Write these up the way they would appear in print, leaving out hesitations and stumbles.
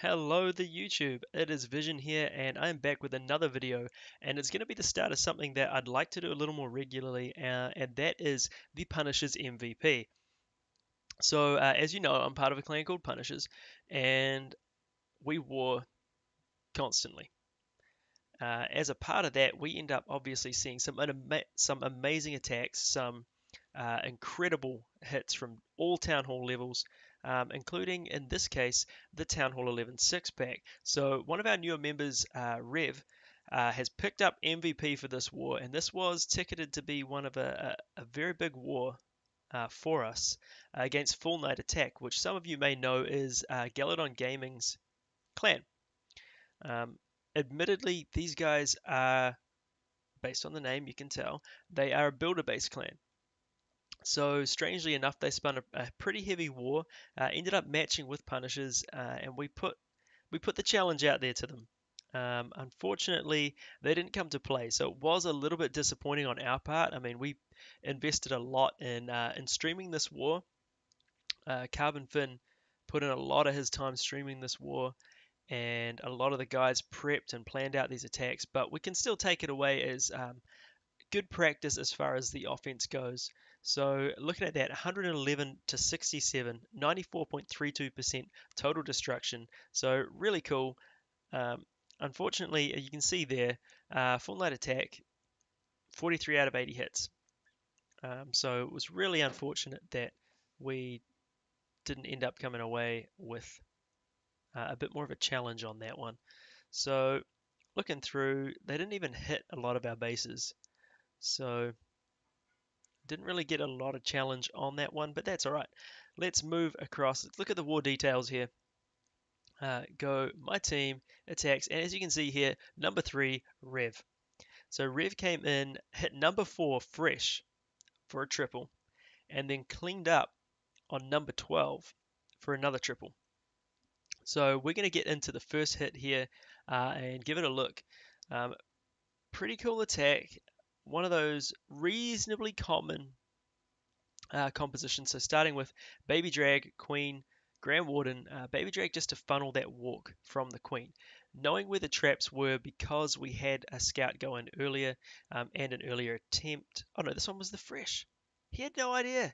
Hello the YouTube, it is Vision here and I'm back with another video, and it's going to be the start of something that I'd like to do a little more regularly, and that is the Punishers MVP. So as you know, I'm part of a clan called Punishers, and we war constantly. As a part of that, we end up obviously seeing some amazing attacks, some incredible hits from all Town Hall levels, including, in this case, the Town Hall 11 six-pack. So one of our newer members, Rev, has picked up MVP for this war, and this was ticketed to be one of a very big war for us against FullNightAttack, which some of you may know is GaladonGaming's clan. Um, Admittedly, these guys are, based on the name, you can tell, they are a builder-based clan. So strangely enough, they spun a pretty heavy war, ended up matching with Punishers, and we put the challenge out there to them. Unfortunately, they didn't come to play, so it was a little bit disappointing on our part. I mean, we invested a lot in streaming this war. Carbon Finn put in a lot of his time streaming this war, and a lot of the guys prepped and planned out these attacks, but we can still take it away as good practice as far as the offense goes. So looking at that, 111 to 67, 94.32% total destruction. So really cool. Um, Unfortunately, you can see there, FullNightAttack, 43 out of 80 hits. So it was really unfortunate that we didn't end up coming away with a bit more of a challenge on that one. So looking through, they didn't even hit a lot of our bases. So didn't really get a lot of challenge on that one, but that's all right. Let's move across. Let's look at the war details here. Go my team attacks, and as you can see here, number 3 Rev. So Rev came in, hit number 4 fresh for a triple, and then cleaned up on number 12 for another triple. So we're going to get into the first hit here and give it a look. Pretty cool attack. One of those reasonably common compositions. So starting with Baby Drag, Queen, Grand Warden, Baby Drag just to funnel that walk from the Queen. Knowing where the traps were because we had a scout go in earlier and an earlier attempt. Oh no, this one was the fresh. He had no idea.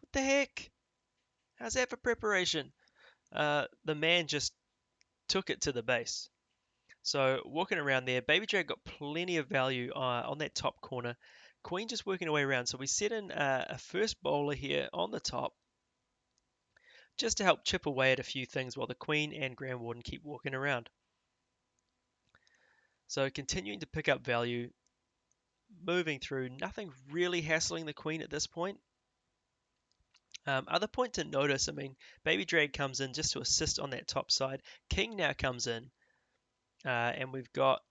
What the heck? How's that for preparation? The man just took it to the base. So walking around there, Baby Drag got plenty of value on that top corner. Queen just working her way around. So we set in a first bowler here on the top just to help chip away at a few things while the Queen and Grand Warden keep walking around. So continuing to pick up value, moving through, nothing really hassling the Queen at this point. Other point to notice, I mean, Baby Drag comes in just to assist on that top side. King now comes in, and we've got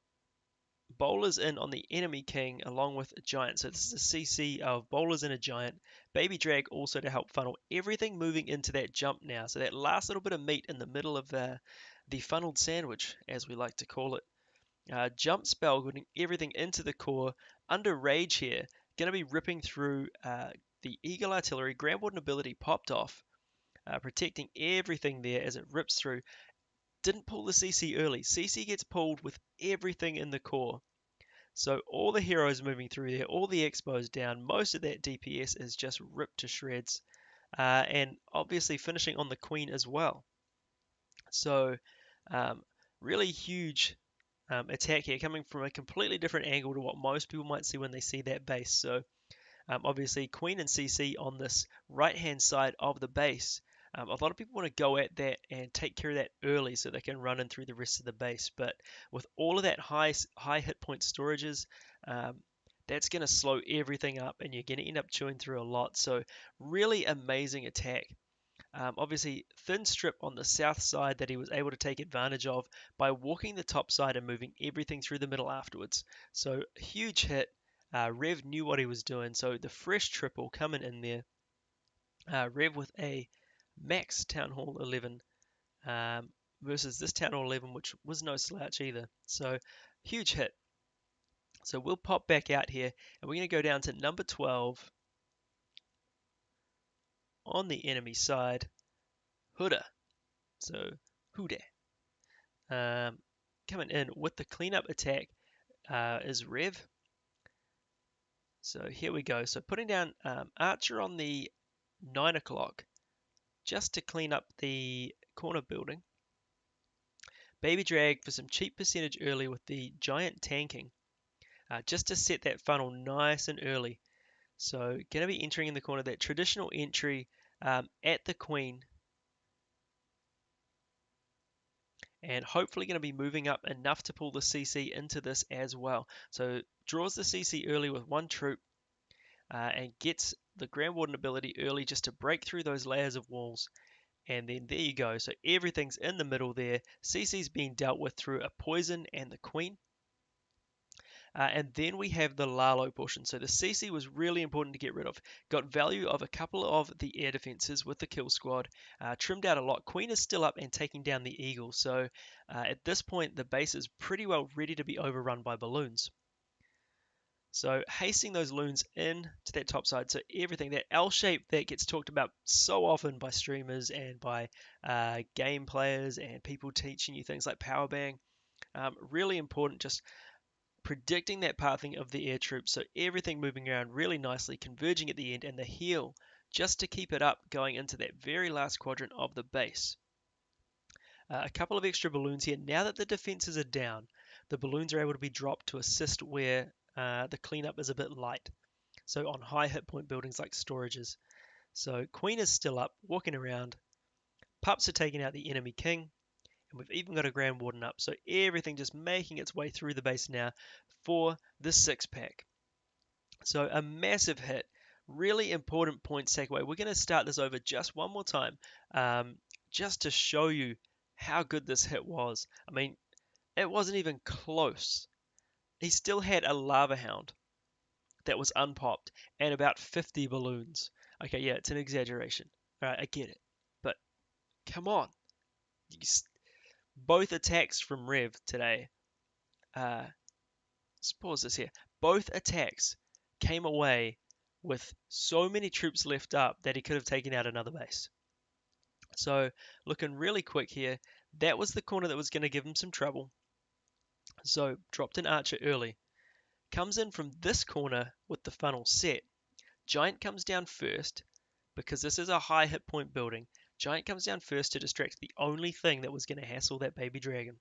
bowlers in on the enemy king along with a giant. So this is a CC of bowlers and a giant. Baby Drag also to help funnel everything moving into that jump now. So that last little bit of meat in the middle of the funneled sandwich, as we like to call it. Jump spell, putting everything into the core. Under rage here, going to be ripping through the Eagle Artillery. Grand Warden ability popped off, protecting everything there as it rips through. Didn't pull the CC early. CC gets pulled with everything in the core. So all the heroes moving through there, all the expos down, most of that DPS is just ripped to shreds. And obviously finishing on the Queen as well. So really huge attack here, coming from a completely different angle to what most people might see when they see that base. So obviously Queen and CC on this right hand side of the base. A lot of people want to go at that and take care of that early so they can run in through the rest of the base. But with all of that high hit point storages, that's going to slow everything up and you're going to end up chewing through a lot. So really amazing attack. Obviously, thin strip on the south side that he was able to take advantage of by walking the top side and moving everything through the middle afterwards. So huge hit. Rev knew what he was doing. So the fresh triple coming in there. Rev with a max Town Hall 11 versus this Town Hall 11, which was no slouch either. So huge hit. So we'll pop back out here and we're going to go down to number 12 on the enemy side, Huda. So Huda. coming in with the cleanup attack is Rev. So here we go. So putting down Archer on the 9 o'clock just to clean up the corner building. Baby Drag for some cheap percentage early with the giant tanking, just to set that funnel nice and early. So going to be entering in the corner that traditional entry at the Queen, and hopefully going to be moving up enough to pull the CC into this as well. So draws the CC early with one troop and gets the Grand Warden ability early just to break through those layers of walls. And then there you go. So everything's in the middle there. CC's being dealt with through a poison and the Queen. And then we have the Lalo portion. So the CC was really important to get rid of. Got value of a couple of the air defenses with the kill squad. Trimmed out a lot. Queen is still up and taking down the Eagle. So at this point, the base is pretty well ready to be overrun by balloons. So hasting those loons in to that top side. So everything, that L shape that gets talked about so often by streamers and by game players and people teaching you things like power bang. Really important, just predicting that pathing of the air troops, so everything moving around really nicely, converging at the end, and the heal just to keep it up going into that very last quadrant of the base. A couple of extra balloons here. Now that the defenses are down, the balloons are able to be dropped to assist where the cleanup is a bit light. So on high hit point buildings like storages. So Queen is still up, walking around. Pups are taking out the enemy king. And we've even got a Grand Warden up. So everything just making its way through the base now for the 6-pack. So a massive hit. Really important points takeaway. We're going to start this over just one more time, just to show you how good this hit was. I mean, it wasn't even close. He still had a Lava Hound that was unpopped and about 50 balloons. Okay, yeah, it's an exaggeration. All right, I get it. But come on. Both attacks from Rev today. Let's pause this here. Both attacks came away with so many troops left up that he could have taken out another base. So looking really quick here, that was the corner that was going to give him some trouble. So dropped an archer early. Comes in from this corner with the funnel set. Giant comes down first because this is a high hit point building. Giant comes down first to distract the only thing that was going to hassle that baby dragon,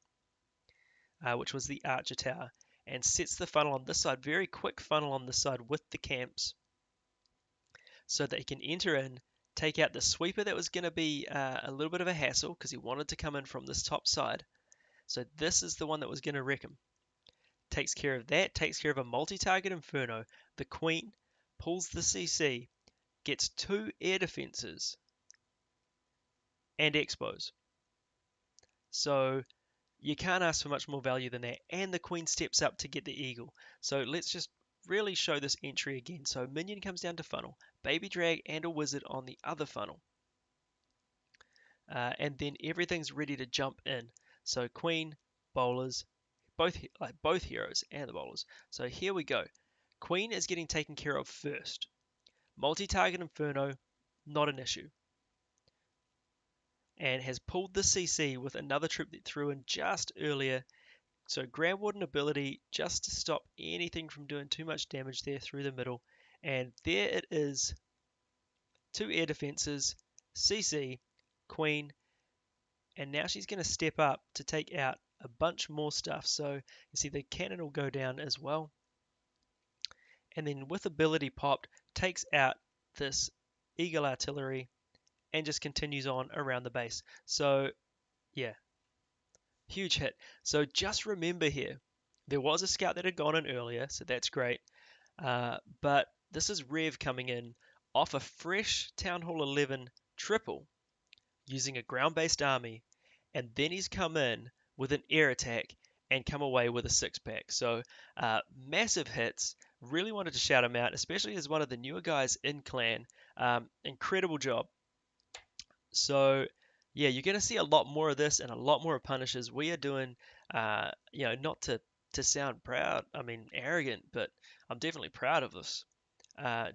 which was the archer tower, and sets the funnel on this side, very quick funnel on this side with the camps, so that he can enter in, take out the sweeper that was going to be a little bit of a hassle because he wanted to come in from this top side. So this is the one that was going to wreck him. Takes care of that, takes care of a multi-target Inferno. The Queen pulls the CC, gets 2 air defenses and expos. So you can't ask for much more value than that. And the Queen steps up to get the Eagle. So let's just really show this entry again. So minion comes down to funnel, baby drag and a wizard on the other funnel. And then everything's ready to jump in. So Queen, bowlers, both heroes and the bowlers. So here we go. Queen is getting taken care of first. Multi-target Inferno, not an issue. And has pulled the CC with another troop that threw in just earlier. So Grand Warden ability just to stop anything from doing too much damage there through the middle. And there it is. 2 air defenses, CC, Queen, and now she's going to step up to take out a bunch more stuff. So you see the cannon will go down as well. And then with ability popped, takes out this Eagle artillery and just continues on around the base. So yeah, huge hit. So just remember here, there was a scout that had gone in earlier, so that's great. But this is Rev coming in off a fresh Town Hall 11 triple using a ground-based army, and then he's come in with an air attack and come away with a 6-pack. So massive hits. Really wanted to shout him out, especially as one of the newer guys in clan. Incredible job. So yeah, you're going to see a lot more of this and a lot more of Punishers. We are doing, not to sound proud, I mean arrogant, but I'm definitely proud of this.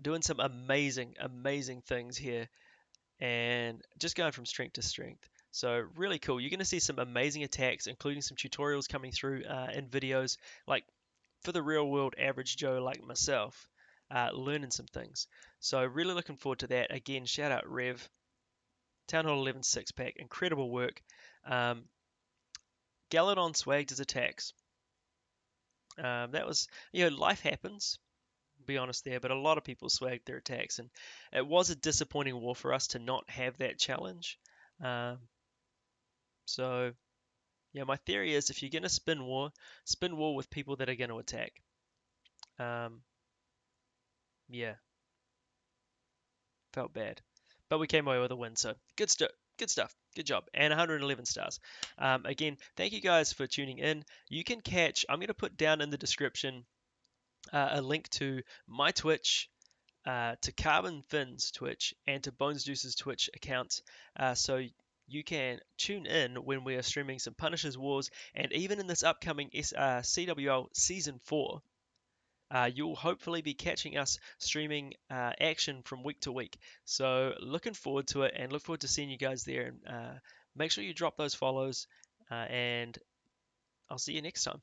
Doing some amazing, amazing things here and just going from strength to strength. So really cool. You're going to see some amazing attacks, including some tutorials coming through in videos, like for the real world average Joe like myself, learning some things. So really looking forward to that. Again, shout out Rev, Town Hall 11 six pack, incredible work. Um, Galadon swagged his attacks. That was, life happens. Be honest there, but a lot of people swagged their attacks, and it was a disappointing war for us to not have that challenge. Um, so yeah, my theory is if you're gonna spin war with people that are gonna attack. Um, yeah, felt bad, but we came away with a win, so good stuff. Good stuff. Good job. And 111 stars. Again, thank you guys for tuning in. You can catch, I'm going to put down in the description a link to my Twitch, to Carbon Finn's Twitch, and to Bones Juice's Twitch accounts. So you can tune in when we are streaming some Punishers Wars, and even in this upcoming CWL Season 4. You'll hopefully be catching us streaming action from week to week. So looking forward to it and look forward to seeing you guys there. And make sure you drop those follows, and I'll see you next time.